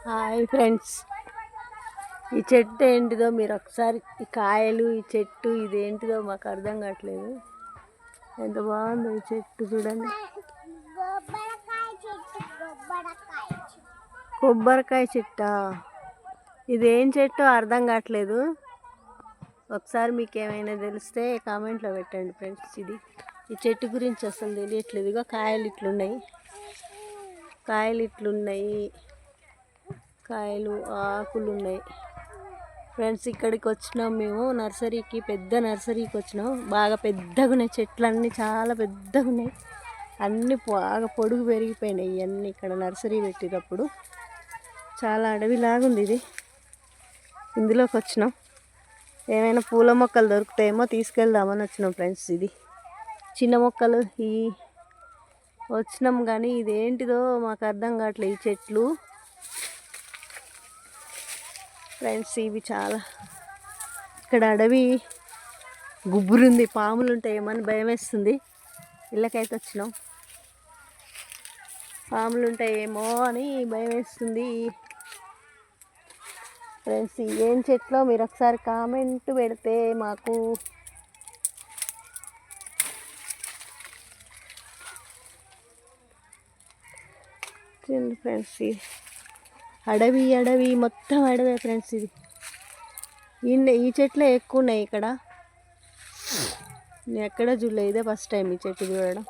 Hi friends, ఈ చెట్టు ఏంటిదో మీరు ఒకసారి ఈ కాయలు ఈ చెట్టు ఇదేంటిదో మాకు అర్థం కావట్లేదు. ఎంత బాగుందో ఈ చెట్టు చూడండి. కొబ్బరికాయ చెట్టా? ఇదేం చెట్టు అర్థం కావట్లేదు. ఒకసారి మీకు ఏమైనా తెలిస్తే కామెంట్లో పెట్టండి ఫ్రెండ్స్. ఈ చెట్టు గురించి అసలు తెలియట్లేదు. ఇక కాయలు ఇట్లున్నాయి, కాయలు ఆకులు ఉన్నాయి ఫ్రెండ్స్. ఇక్కడికి వచ్చినాం మేము నర్సరీకి, పెద్ద నర్సరీకి వచ్చినాం. బాగా పెద్దగా ఉన్నాయి చెట్లు, అన్నీ చాలా పెద్దగా ఉన్నాయి. అన్నీ బాగా పొడుగు పెరిగిపోయినాయి. ఇవన్నీ ఇక్కడ నర్సరీ పెట్టేటప్పుడు చాలా అడవిలాగా ఉంది ఇది. ఇందులోకి వచ్చినాం. ఏమైనా పూల మొక్కలు దొరుకుతాయేమో తీసుకెళ్దామని వచ్చినాం ఫ్రెండ్స్. ఇది చిన్న మొక్కలు వచ్చినాం, కానీ ఇదేంటిదో మాకు అర్థం కావట్లేదు ఈ చెట్లు ఫ్రెండ్స్. ఇవి చాలా ఇక్కడ అడవి గుబ్బురుంది, పాములు ఉంటాయేమని భయం వేస్తుంది. ఇళ్ళకైతే వచ్చినాం, పాములు ఉంటాయేమో అని భయం వేస్తుంది ఫ్రెండ్స్. ఏం చెట్లో మీరు ఒకసారి కామెంట్ పెడితే మాకు ఫ్రెండ్స్. అడవి మొత్తం అడవే ఫ్రెండ్స్. ఈ చెట్లే ఎక్కువ ఉన్నాయి ఇక్కడ. నేను ఎక్కడ చూడలేదు, ఇదే ఫస్ట్ టైం ఈ చెట్టు చూడడం.